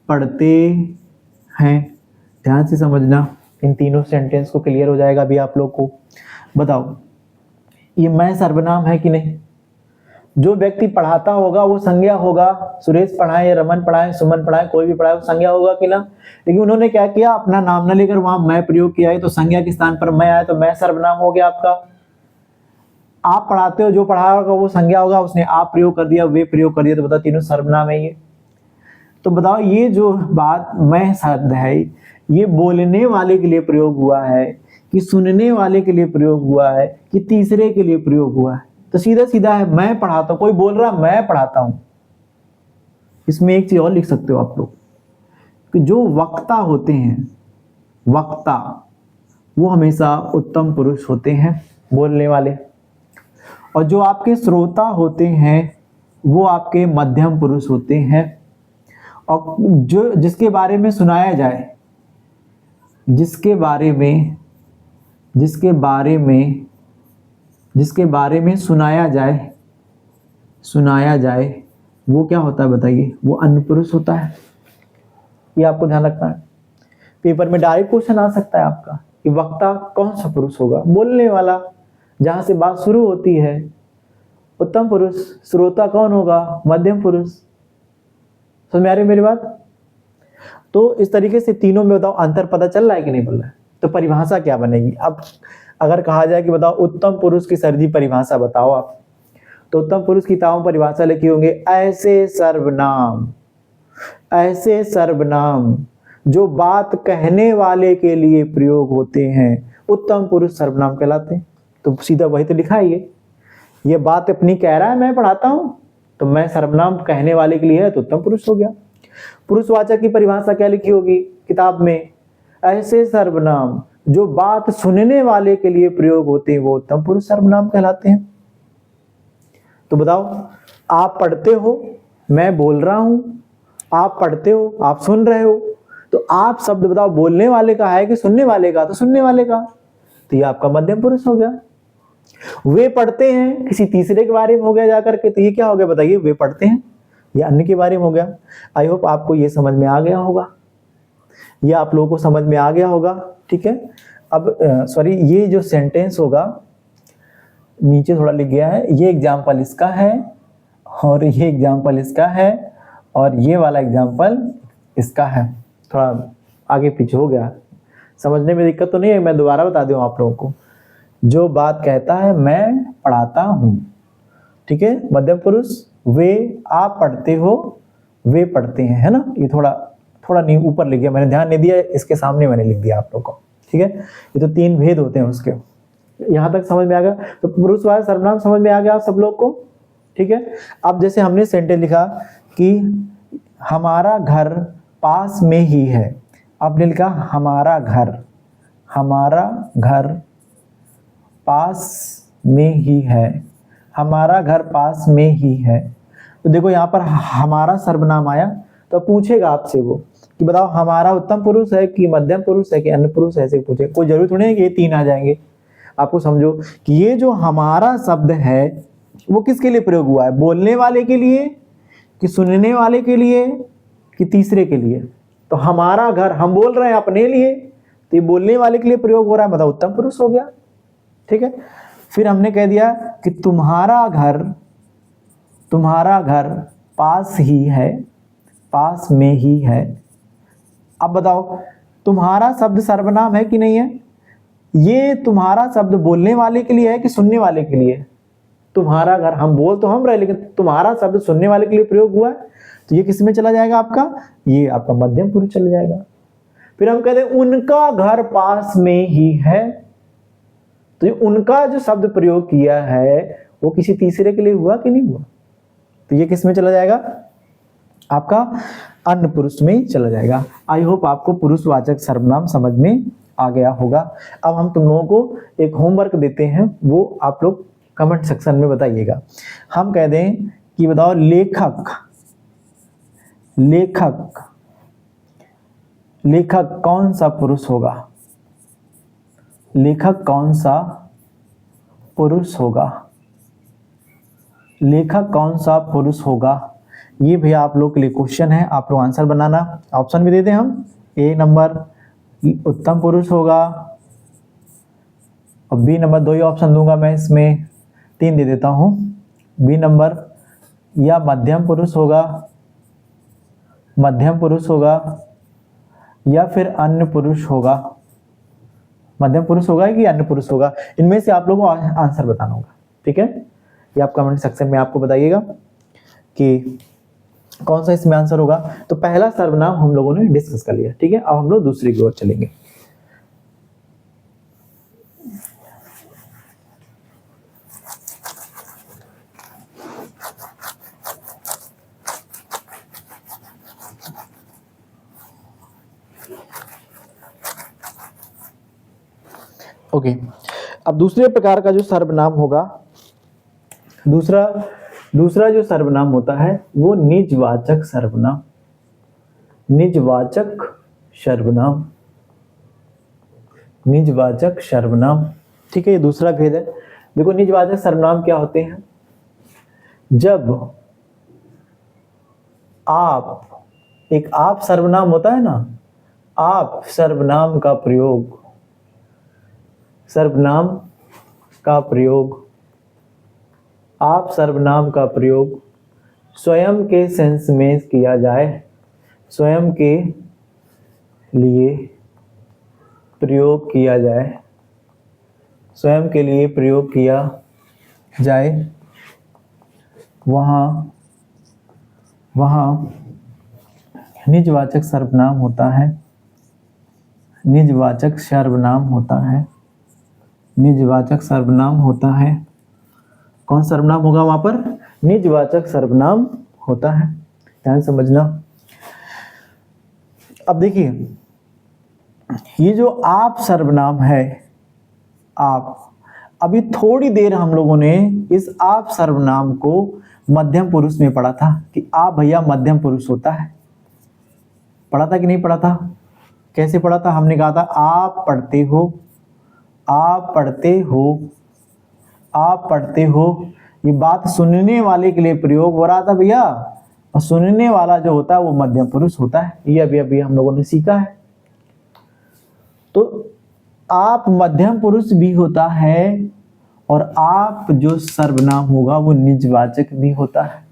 पढ़ते हैं। ध्यान से समझना, इन तीनों सेंटेंस को क्लियर हो जाएगा अभी आप लोग को। बताओ ये मैं सर्वनाम है कि नहीं? जो व्यक्ति पढ़ाता होगा वो संज्ञा होगा। सुरेश पढ़ाए या रमन पढ़ाए, सुमन पढ़ाए, कोई भी पढ़ाए, वो संज्ञा होगा कि ना? लेकिन उन्होंने क्या किया, अपना नाम न लेकर वहां मैं प्रयोग किया है, तो संज्ञा के स्थान पर मैं आया, तो मैं सर्वनाम हो गया आपका। आप पढ़ाते हो, जो पढ़ा होगा वो संज्ञा होगा, उसने आप प्रयोग कर दिया, वे प्रयोग कर दिया, तो बताओ तीनों सर्वनाम है ये। तो बताओ ये जो बात मैं शब्द है, ये बोलने वाले के लिए प्रयोग हुआ है कि सुनने वाले के लिए प्रयोग हुआ है कि तीसरे के लिए प्रयोग हुआ है? तो सीधा सीधा है, मैं पढ़ाता हूं। कोई बोल रहा मैं पढ़ाता हूं। इसमें एक चीज और लिख सकते हो आप लोग कि जो वक्ता होते हैं, वक्ता, वो हमेशा उत्तम पुरुष होते हैं, बोलने वाले। और जो आपके श्रोता होते हैं वो आपके मध्यम पुरुष होते हैं। और जो जिसके बारे में सुनाया जाए, जिसके बारे में सुनाया जाए, वो क्या होता है बताइए? वो अनपुरुष होता है। ये आपको ध्यान रखना है। पेपर में डायरेक्ट क्वेश्चन आ सकता है आपका कि वक्ता कौन सा पुरुष होगा? बोलने वाला, जहां से बात शुरू होती है, उत्तम पुरुष। श्रोता कौन होगा? मध्यम पुरुष। समझ में आ रही मेरी बात? तो इस तरीके से तीनों में बताओ अंतर पता चल रहा है कि नहीं बोल रहा है? तो परिभाषा क्या बनेगी? अब अगर कहा जाए कि बताओ उत्तम पुरुष की सर जी परिभाषा बताओ आप, तो उत्तम पुरुष की ताओं परिभाषा लिखी होंगे, ऐसे सर्वनाम जो बात कहने वाले के लिए प्रयोग होते हैं, उत्तम पुरुष सर्वनाम कहलाते हैं। तो सीधा वही तो लिखा है। ये बात अपनी कह रहा है, मैं पढ़ाता हूं, तो मैं सर्वनाम कहने वाले के लिए है, तो उत्तम पुरुष हो गया। पुरुषवाचक की परिभाषा क्या लिखी होगी किताब में? ऐसे सर्वनाम जो बात सुनने वाले के लिए प्रयोग होते हैं, वो उत्तम पुरुष सर्वनाम कहलाते हैं। तो बताओ, आप पढ़ते हो, मैं बोल रहा हूं, आप पढ़ते हो, आप सुन रहे हो, तो आप शब्द बताओ बोलने वाले का है कि सुनने वाले का? तो सुनने वाले का, तो ये आपका मध्यम पुरुष हो गया। वे पढ़ते हैं किसी तीसरे के बारे में हो गया जाकर के, तो ये क्या हो गया बताइए? वे पढ़ते हैं, ये अन्य के बारे में हो गया। आई होप आपको ये समझ में आ गया होगा, ये आप लोगों को समझ में आ गया होगा। ठीक है। अब सॉरी, ये जो सेंटेंस होगा नीचे थोड़ा लिख गया है, ये एग्जाम्पल इसका है और ये एग्जाम्पल इसका है और ये वाला एग्जाम्पल इसका है। थोड़ा आगे पीछे हो गया, समझने में दिक्कत तो नहीं है? मैं दोबारा बता दूं आप लोगों को। जो बात कहता है मैं पढ़ाता हूं, ठीक है, मध्यम पुरुष। वे, आप पढ़ते हो, वे पढ़ते हैं, है ना? ये थोड़ा नहीं ऊपर लिख गया, मैंने ध्यान नहीं दिया, इसके सामने मैंने लिख दिया आप लोग को। ठीक है, ये तो तीन भेद होते हैं उसके। यहां तक समझ में आ गया? तो पुरुषवाचक सर्वनाम समझ में आ गया आप सब लोग को? ठीक है। अब जैसे हमने सेंटेंस लिखा कि हमारा घर पास में ही है, आपने लिखा हमारा घर पास में ही है, हमारा घर पास में ही है। तो देखो यहाँ पर हमारा सर्वनाम आया, तो पूछेगा आपसे वो कि बताओ हमारा उत्तम पुरुष है कि मध्यम पुरुष है कि अन्य पुरुष है, ऐसे पूछे। कोई जरूरत नहीं है कि ये तीन आ जाएंगे। आपको समझो कि ये जो हमारा शब्द है वो किसके लिए प्रयोग हुआ है? बोलने वाले के लिए कि सुनने वाले के लिए कि तीसरे के लिए? तो हमारा घर, हम बोल रहे हैं अपने लिए, तो ये बोलने वाले के लिए प्रयोग हो रहा है, मतलब उत्तम पुरुष हो गया। ठीक है। फिर हमने कह दिया कि तुम्हारा घर पास ही है, पास में ही है। अब बताओ तुम्हारा शब्द सर्वनाम है कि नहीं है? ये तुम्हारा शब्द बोलने वाले के लिए है कि सुनने वाले के लिए? तुम्हारा, अगर हम बोल तो हम रहे, लेकिन तुम्हारा शब्द सुनने वाले के लिए प्रयोग हुआ है, तो ये किस में चला जाएगा आपका? ये आपका मध्यम पुरुष चला जाएगा। फिर हम कहते हैं उनका घर पास में ही है, तो ये उनका जो शब्द प्रयोग किया है वो किसी तीसरे के लिए हुआ कि नहीं हुआ? तो ये किस में चला जाएगा? आपका अन्य पुरुष में चला जाएगा। आई होप आपको पुरुषवाचक सर्वनाम समझ में आ गया होगा। अब हम तुम लोगों को एक होमवर्क देते हैं, वो आप लोग कमेंट सेक्शन में बताइएगा। हम कह दें कि बताओ लेखक, लेखक, लेखक कौन सा पुरुष होगा? लेखक कौन सा पुरुष होगा? लेखक कौन सा पुरुष होगा? ये भैया आप लोग के लिए क्वेश्चन है, आप लोग आंसर बनाना। ऑप्शन भी देते हैं हम। ए नंबर उत्तम पुरुष होगा, और बी नंबर, 2 ही ऑप्शन दूंगा मैं इसमें, 3 दे देता हूं। बी नंबर या मध्यम पुरुष होगा, मध्यम पुरुष होगा, या फिर अन्य पुरुष होगा। मध्यम पुरुष होगा कि अन्य पुरुष होगा, इनमें से आप लोगों को आंसर बताना होगा। ठीक है, ये आप कमेंट सेक्शन में आपको बताइएगा कि कौन सा इसमें आंसर होगा। तो पहला सर्वनाम हम लोगों ने डिस्कस कर लिया। ठीक है, अब हम लोग दूसरी की ओर चलेंगे। ओके, अब दूसरे प्रकार का जो सर्वनाम होगा, दूसरा जो सर्वनाम होता है वो निजवाचक सर्वनाम। निजवाचक सर्वनाम, निजवाचक सर्वनाम। ठीक है, ये दूसरा भेद है। देखो निजवाचक सर्वनाम क्या होते हैं? जब आप, एक आप सर्वनाम होता है ना, आप सर्वनाम का प्रयोग, सर्वनाम का प्रयोग, आप सर्वनाम का प्रयोग स्वयं के सेंस में किया जाए, स्वयं के लिए प्रयोग किया जाए, स्वयं के लिए प्रयोग किया जाए, वहाँ निजवाचक सर्वनाम होता है। निजवाचक सर्वनाम होता है। निजवाचक सर्वनाम होता है। कौन सर्वनाम होगा वहां पर? निजवाचक सर्वनाम होता है। ध्यान समझना। अब देखिए, ये जो आप सर्वनाम है, आप, अभी थोड़ी देर हम लोगों ने इस आप सर्वनाम को मध्यम पुरुष में पढ़ा था कि आप भैया मध्यम पुरुष होता है। पढ़ा था कि नहीं पढ़ा था? कैसे पढ़ा था? हमने कहा था आप पढ़ते हो, आप पढ़ते हो, आप पढ़ते हो। ये बात सुनने वाले के लिए प्रयोग हो रहा था भैया, और सुनने वाला जो होता है वो मध्यम पुरुष होता है। ये अभी हम लोगों ने सीखा है। तो आप मध्यम पुरुष भी होता है, और आप जो सर्वनाम होगा वो निजवाचक भी होता है।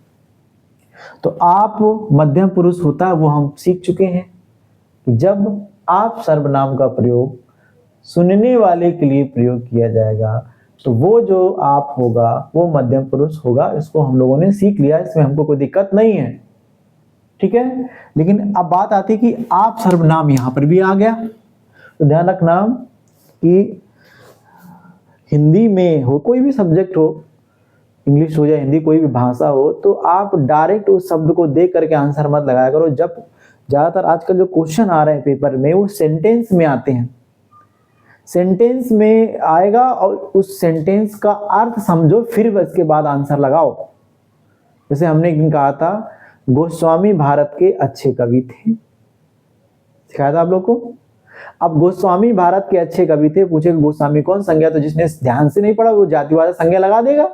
तो आप मध्यम पुरुष होता है वो हम सीख चुके हैं कि जब आप सर्वनाम का प्रयोग सुनने वाले के लिए प्रयोग किया जाएगा तो वो जो आप होगा वो मध्यम पुरुष होगा। इसको हम लोगों ने सीख लिया, इसमें हमको कोई दिक्कत नहीं है। ठीक है, लेकिन अब बात आती है कि आप सर्वनाम यहां पर भी आ गया। तो ध्यान रखना कि हिंदी में हो, कोई भी सब्जेक्ट हो, इंग्लिश हो या हिंदी, कोई भी भाषा हो, तो आप डायरेक्ट उस शब्द को देख करके आंसर मत लगाया करो। जब ज्यादातर आजकल जो क्वेश्चन आ रहे हैं पेपर में वो सेंटेंस में आते हैं, सेंटेंस में आएगा और उस सेंटेंस का अर्थ समझो, फिर उसके बाद आंसर लगाओ। जैसे हमने एक दिन कहा था गोस्वामी भारत के अच्छे कवि थे, सिखाया था आप लोग को। अब गोस्वामी भारत के अच्छे कवि थे, पूछे गोस्वामी कौन संज्ञा, तो जिसने ध्यान से नहीं पढ़ा वो जातिवाचक संज्ञा लगा देगा।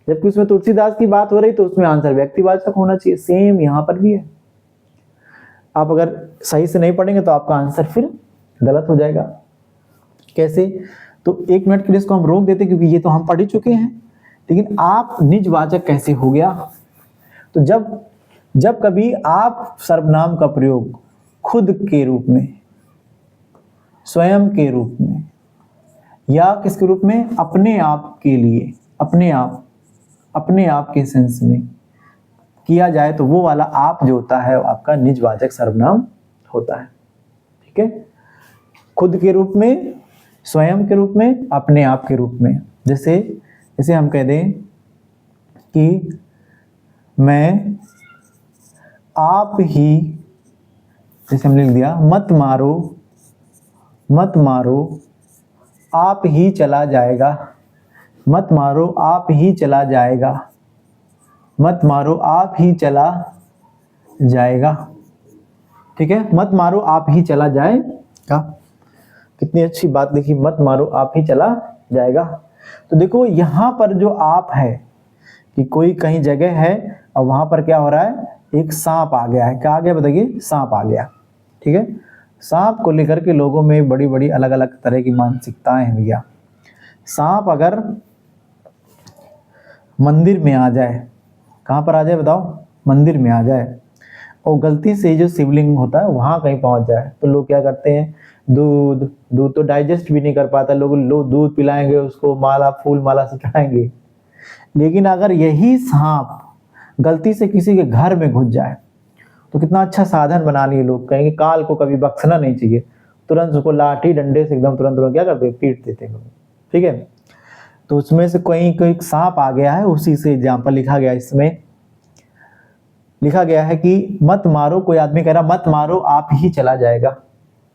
जबकि उसमें तुलसीदास की बात हो रही तो उसमें आंसर व्यक्तिवाचक होना चाहिए। सेम यहां पर भी है। आप अगर सही से नहीं पढ़ेंगे तो आपका आंसर फिर गलत हो जाएगा। कैसे? तो 1 मिनट के लिए इसको हम रोक देते क्योंकि ये तो हम पढ़ ही चुके हैं। लेकिन आप निजवाचक कैसे हो गया? तो जब कभी आप सर्वनाम का प्रयोग खुद के रूप में, स्वयं के रूप में, या किसके रूप में, अपने आप के लिए, अपने आप के सेंस में किया जाए तो वो वाला आप जो होता है वो आपका निजवाचक सर्वनाम होता है। ठीक है, खुद के रूप में, स्वयं के रूप में, अपने आप के रूप में। जैसे हम कह दें कि मैं आप ही, जैसे हमने लिख दिया मत मारो आप ही चला जाएगा, मत मारो आप ही चला जाएगा, मत मारो आप ही चला जाएगा। ठीक है, मत मारो आप ही चला जाएगा, कितनी अच्छी बात लिखी, मत मारो आप ही चला जाएगा। तो देखो यहाँ पर जो आप है कि कोई कहीं जगह है और वहां पर क्या हो रहा है, एक सांप आ गया है। क्या आ गया बताइए, सांप आ गया। ठीक है, सांप को लेकर के लोगों में बड़ी बड़ी अलग अलग तरह की मानसिकताएं हैं भैया। सांप अगर मंदिर में आ जाए, कहाँ पर आ जाए बताओ, मंदिर में आ जाए, और गलती से जो शिवलिंग होता है वहां कहीं पहुंच जाए, तो लोग क्या करते हैं, दूध तो डाइजेस्ट भी नहीं कर पाता, लोग दूध पिलाएंगे उसको, माला फूल माला से चढ़ाएंगे। लेकिन अगर यही सांप गलती से किसी के घर में घुस जाए तो कितना अच्छा साधन बना लिए लोग, कहेंगे काल को कभी बख्शना नहीं चाहिए, तुरंत उसको लाठी डंडे से एकदम तुरंत क्या करते, पीट देते हैं। ठीक है, तो उसमें से कोई सांप आ गया है, उसी से एग्जाम्पल लिखा गया, इसमें लिखा गया है कि मत मारो, कोई आदमी कह रहा मत मारो आप ही चला जाएगा,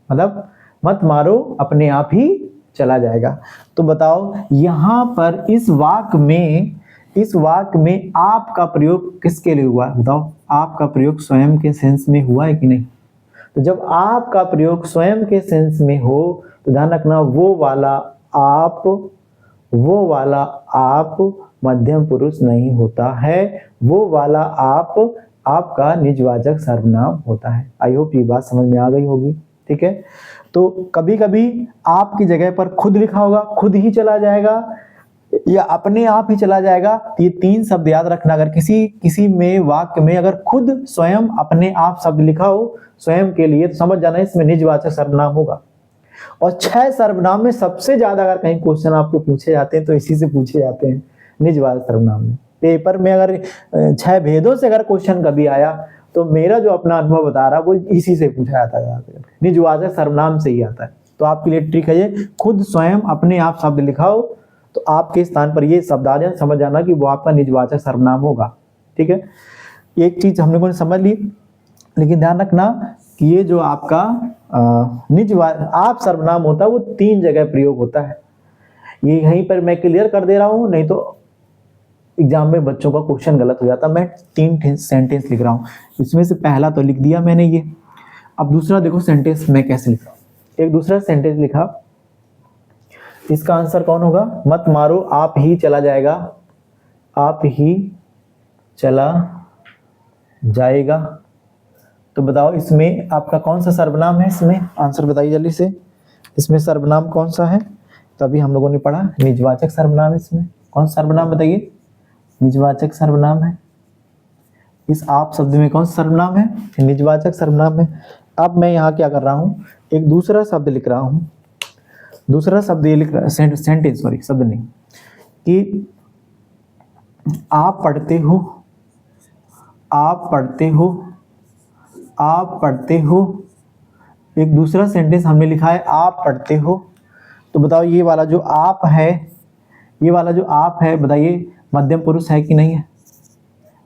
मतलब मत मारो अपने आप ही चला जाएगा। तो बताओ यहाँ पर इस वाक्य में आप का प्रयोग किसके लिए हुआ है, बताओ, आप का प्रयोग स्वयं के सेंस में हुआ है कि नहीं। तो जब आप का प्रयोग स्वयं के सेंस में हो तो ध्यान रखना वो वाला आप मध्यम पुरुष नहीं होता है, वो वाला आप आपका निजवाचक सर्वनाम होता है। आई होप ये बात समझ में आ गई होगी। ठीक है, तो कभी कभी आपकी जगह पर खुद लिखा होगा, खुद ही चला जाएगा या अपने आप ही चला जाएगा। ये तीन शब्द याद रखना, अगर किसी में वाक्य में अगर खुद स्वयं अपने आप शब्द लिखा हो स्वयं के लिए, तो समझ जाना इसमें निजवाचक सर्वनाम होगा। और 6 सर्वनाम में सबसे ज्यादा अगर कहीं क्वेश्चन आपको पूछे जाते हैं तो इसी से पूछे जाते हैं, निजवाचक सर्वनाम में। पेपर में अगर 6 भेदों से अगर क्वेश्चन कभी आया तो मेरा जो अपना अनुभव बता रहा वो इसी से पूछा जाता है, निजवाचक सर्वनाम से ही आता है। तो आपके लिए ट्रिक है ये, खुद स्वयं अपने आप शब्द लिखाओ तो आपके स्थान पर ये शब्द आ जाए, समझ जाना कि वो आपका निजवाचक सर्वनाम होगा। ठीक है, एक चीज हम लोगों ने समझ ली, लेकिन ध्यान रखना कि ये जो आपका आप सर्वनाम होता है वो 3 जगह प्रयोग होता है। ये यहीं पर मैं क्लियर कर दे रहा हूं, नहीं तो एग्जाम में बच्चों का क्वेश्चन गलत हो जाता। मैं 3 सेंटेंस लिख रहा हूं, इसमें से पहला तो लिख दिया मैंने ये, अब दूसरा देखो सेंटेंस मैं कैसे लिख रहा हूं। एक दूसरा सेंटेंस लिखा, इसका आंसर कौन होगा, मत मारो आप ही चला जाएगा, आप ही चला जाएगा। तो बताओ इसमें आपका कौन सा सर्वनाम है, इसमें आंसर बताइए जल्दी से, इसमें सर्वनाम कौन सा है। तो अभी हम लोगों ने पढ़ा निजवाचक सर्वनाम, इसमें कौन सा सर्वनाम बताइए, निजवाचक सर्वनाम है। इस आप शब्द में कौन सा सर्वनाम है, निजवाचक सर्वनाम है। अब मैं यहाँ क्या कर रहा हूँ, एक दूसरा शब्द लिख रहा हूँ, दूसरा शब्द ये लिख रहा सेंटेंस, सॉरी शब्द नहीं, कि आप पढ़ते हो, आप पढ़ते हो, आप पढ़ते हो। एक दूसरा सेंटेंस हमने लिखा है आप पढ़ते हो। तो बताओ ये वाला जो आप है, ये वाला जो आप है बताइए मध्यम पुरुष है कि नहीं है।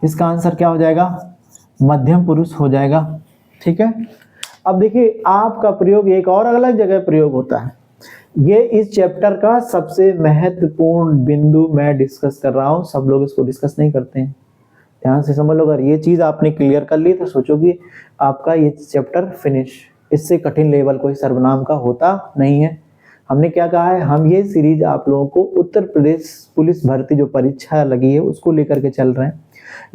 इसका आंसर क्या हो जाएगा, मध्यम पुरुष हो जाएगा। ठीक है, अब देखिए आप का प्रयोग एक और अलग जगह प्रयोग होता है। ये इस चैप्टर का सबसे महत्वपूर्ण बिंदु मैं डिस्कस कर रहा हूं, सब लोग इसको डिस्कस नहीं करते हैं। ध्यान से समझ लो, अगर ये चीज आपने क्लियर कर ली तो सोचो कि आपका ये चैप्टर फिनिश। इससे कठिन लेवल कोई सर्वनाम का होता नहीं है। हमने क्या कहा है, हम ये सीरीज आप लोगों को उत्तर प्रदेश पुलिस भर्ती जो परीक्षा लगी है उसको लेकर के चल रहे हैं,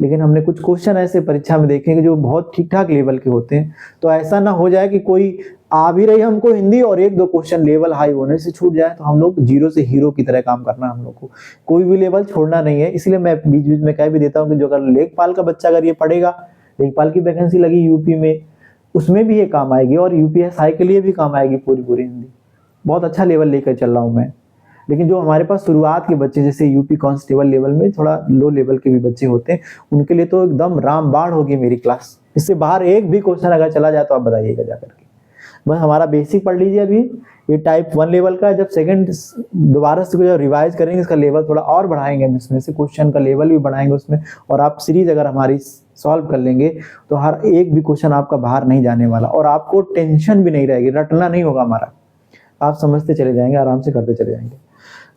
लेकिन हमने कुछ क्वेश्चन ऐसे परीक्षा में देखे कि जो बहुत ठीक ठाक लेवल के होते हैं। तो ऐसा ना हो जाए कि कोई आ भी रही हमको हिंदी और एक दो क्वेश्चन लेवल हाई होने से छूट जाए तो हम लोग जीरो से हीरो की तरह काम करना, हम लोग को कोई भी लेवल छोड़ना नहीं है। इसलिए मैं बीच बीच में कह भी देता हूँ कि जो अगर लेखपाल का बच्चा अगर ये पढ़ेगा, लेखपाल की वैकेंसी लगी यूपी में, उसमें भी ये काम आएगी और यूपीएसआई के लिए भी काम आएगी पूरी पूरी हिंदी। बहुत अच्छा लेवल लेकर चल रहा हूँ मैं। लेकिन जो हमारे पास शुरुआत के बच्चे जैसे यूपी कांस्टेबल लेवल में थोड़ा लो लेवल के भी बच्चे होते हैं, उनके लिए तो एकदम रामबाण होगी मेरी क्लास। इससे बाहर एक भी क्वेश्चन अगर चला जाए तो आप बताइएगा जाकर के। बस हमारा बेसिक पढ़ लीजिए अभी, ये टाइप 1 लेवल का है। जब सेकंड दोबारा से जब रिवाइज करेंगे इसका लेवल थोड़ा और बढ़ाएंगे, इसमें से क्वेश्चन का लेवल भी बढ़ाएंगे उसमें, और आप सीरीज अगर हमारी सॉल्व कर लेंगे तो हर एक भी क्वेश्चन आपका बाहर नहीं जाने वाला और आपको टेंशन भी नहीं रहेगी, रटना नहीं होगा हमारा, आप समझते चले जाएंगे, आराम से करते चले जाएंगे।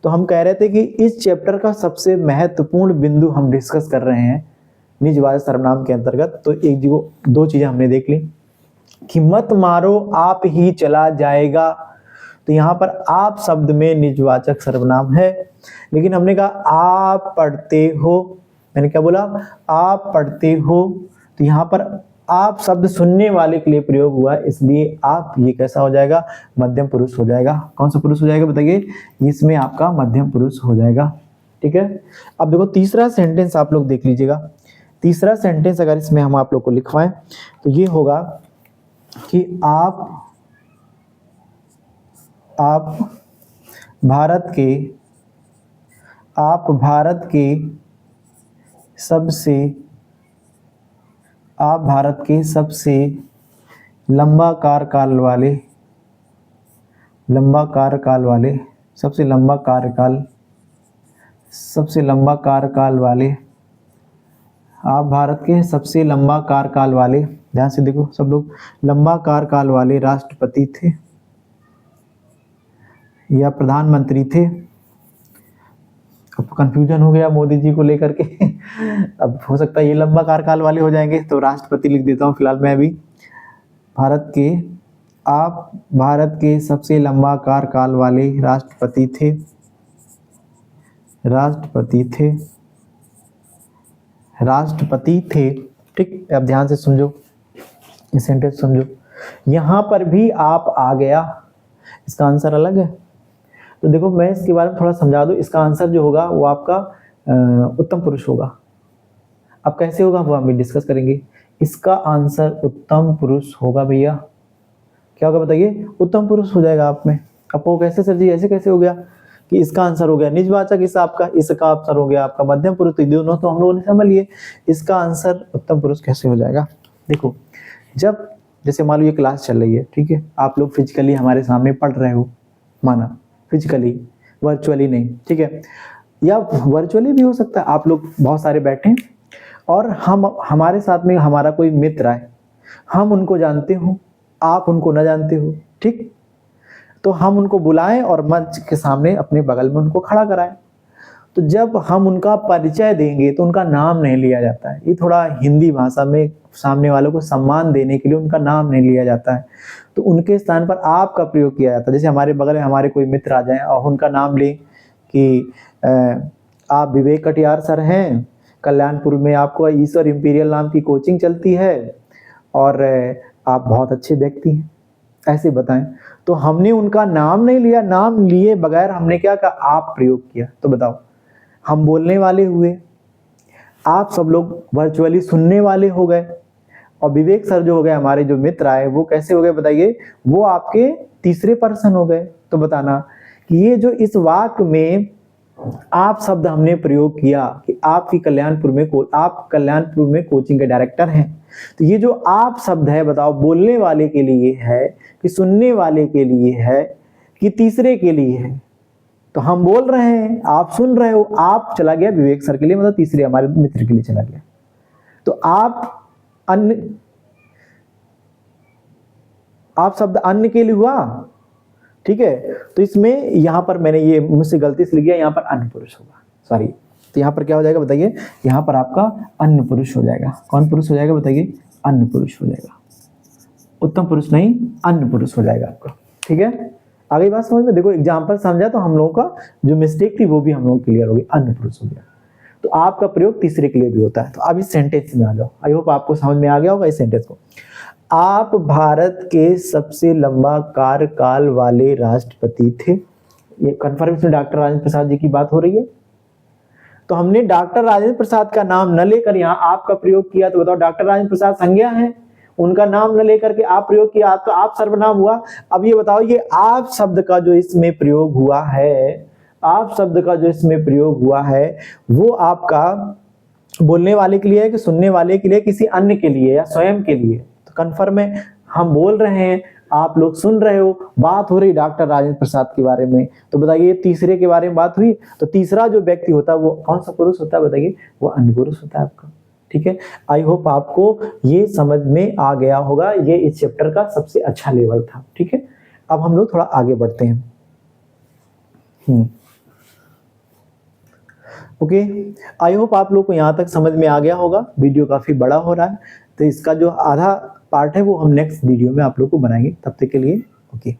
तो हम कह रहे थे कि इस चैप्टर का सबसे महत्वपूर्ण बिंदु हम डिस्कस कर रहे हैं निजवाचक सर्वनाम के अंतर्गत। तो एक दो चीजें हमने देख ली कि मत मारो आप ही चला जाएगा, तो यहाँ पर आप शब्द में निजवाचक सर्वनाम है। लेकिन हमने कहा आप पढ़ते हो, मैंने क्या बोला, आप पढ़ते हो, तो यहाँ पर आप शब्द सुनने वाले के लिए प्रयोग हुआ है, इसलिए आप ये कैसा हो जाएगा, मध्यम पुरुष हो जाएगा। कौन सा पुरुष हो जाएगा बताइए, इसमें आपका मध्यम पुरुष हो जाएगा। ठीक है, अब देखो तीसरा सेंटेंस आप लोग देख लीजिएगा। तीसरा सेंटेंस अगर इसमें हम आप लोग को लिखवाएं तो ये होगा कि आप भारत के सबसे लंबा कार्यकाल वाले ध्यान से देखो सब लोग, लंबा कार्यकाल वाले राष्ट्रपति थे या प्रधानमंत्री थे। अब कंफ्यूजन हो गया मोदी जी को लेकर के अब हो सकता है ये लंबा कार्यकाल वाले हो जाएंगे, तो राष्ट्रपति लिख देता हूँ फिलहाल मैं अभी। आप भारत के सबसे लंबा कार्यकाल वाले राष्ट्रपति थे। ठीक, अब ध्यान से समझो, इस सेंटेंस समझो। यहाँ पर भी आप आ गया, इसका आंसर अलग है। तो देखो मैं इसके बारे में थोड़ा समझा दूं, इसका आंसर जो होगा वो आपका उत्तम पुरुष होगा। अब कैसे होगा वो हम भी डिस्कस करेंगे। इसका आंसर उत्तम पुरुष होगा भैया। क्या होगा बताइए, उत्तम पुरुष हो जाएगा आप में। अब वो कैसे सर जी, ऐसे कैसे हो गया कि इसका आंसर हो गया निजवाचक, इसका आंसर हो गया आपका मध्यम पुरुष, तो दोनों तो हम लोगों ने समझ लिए। इसका आंसर उत्तम पुरुष कैसे हो जाएगा, देखो जब जैसे मान लो ये क्लास चल रही है, ठीक है, आप लोग फिजिकली हमारे सामने पढ़ रहे हो, माना फिजिकली, वर्चुअली नहीं, ठीक है, या वर्चुअली भी हो सकता है। आप लोग बहुत सारे बैठे हैं और हमारे साथ में हमारा कोई मित्र आए, हम उनको जानते हो, आप उनको न जानते हो, ठीक, तो हम उनको बुलाएं और मंच के सामने अपने बगल में उनको खड़ा कराएं। तो जब हम उनका परिचय देंगे तो उनका नाम नहीं लिया जाता है। ये थोड़ा हिंदी भाषा में सामने वालों को सम्मान देने के लिए उनका नाम नहीं लिया जाता है, तो उनके स्थान पर आप का प्रयोग किया जाता है। जैसे हमारे बगल में हमारे कोई मित्र आ जाए और उनका नाम लें कि आप विवेक कटियार सर हैं, कल्याणपुर में आपको ईश्वर इंपीरियल नाम की कोचिंग चलती है और आप बहुत अच्छे व्यक्ति हैं, ऐसे बताएं। तो हमने उनका नाम नहीं लिया, नाम लिए बगैर हमने क्या कहा, आप प्रयोग किया। तो बताओ, हम बोलने वाले हुए, आप सब लोग वर्चुअली सुनने वाले हो गए, और विवेक सर जो हो गए, हमारे जो मित्र आए, वो कैसे हो गए बताइए, वो आपके तीसरे पर्सन हो गए। तो बताना कि ये जो इस वाक्य में आप शब्द हमने प्रयोग किया कि आप कल्याणपुर में कोचिंग के डायरेक्टर हैं, तो ये जो आप शब्द है बताओ, बोलने वाले के लिए है कि सुनने वाले के लिए है कि तीसरे के लिए है। तो हम बोल रहे हैं, आप सुन रहे हो, आप चला गया विवेक सर के लिए, मतलब तीसरे हमारे मित्र के लिए चला गया। तो आप शब्द अन्य के लिए हुआ, ठीक है। तो इसमें यहां पर मैंने ये मुझसे गलती से लिख गया, यहां पर अन्य पुरुष होगा, सॉरी। तो यहां पर क्या हो जाएगा बताइए, यहां पर आपका अन्य पुरुष हो जाएगा। कौन पुरुष हो जाएगा बताइए, अन्य पुरुष हो जाएगा, उत्तम पुरुष नहीं, अन्य पुरुष हो जाएगा आपका। ठीक है, आगे बात समझ में। देखो एग्जाम्पल समझा तो हम लोगों का जो मिस्टेक थी वो भी हम लोग क्लियर हो गई, अन्य पुरुष हो गया। तो आपका प्रयोग तीसरे के लिए भी होता है। तो अब इस सेंटेंस में आ जाओ, आई होप आपको समझ में आ गया होगा इस सेंटेंस को। आप भारत के सबसे लंबा कार्यकाल वाले राष्ट्रपति थे। ये कन्फर्मेशन डॉक्टर राजेंद्र प्रसाद जी की बात हो रही है। तो हमने डॉक्टर राजेंद्र प्रसाद का नाम न लेकर यहाँ आपका प्रयोग किया, तो बताओ डॉक्टर राजेंद्र प्रसाद संज्ञा है, उनका नाम न लेकर के आप प्रयोग किया, आपका आप सर्वनाम हुआ। अब ये बताओ, ये आप शब्द का जो इसमें प्रयोग हुआ है, आप शब्द का जो इसमें प्रयोग हुआ है, वो आपका बोलने वाले के लिए है कि सुनने वाले के लिए, किसी अन्य के लिए या स्वयं के लिए? तो कन्फर्म है, हम बोल रहे हैं, आप लोग सुन रहे हो, बात हो रही डॉक्टर राजेंद्र प्रसाद के बारे में। तो बताइए तीसरे के बारे में बात हुई, तो तीसरा जो व्यक्ति होता है वो कौन सा पुरुष होता है? बताइए, वो अनपुरुष होता है आपका। ठीक है, आई होप आपको ये समझ में आ गया होगा। ये इस चैप्टर का सबसे अच्छा लेवल था। ठीक है, अब हम लोग थोड़ा आगे बढ़ते हैं। ओके, आई होप आप लोग को यहाँ तक समझ में आ गया होगा। वीडियो काफी बड़ा हो रहा है, तो इसका जो आधा पार्ट है वो हम नेक्स्ट वीडियो में आप लोग को बनाएंगे। तब तक के लिए ओके।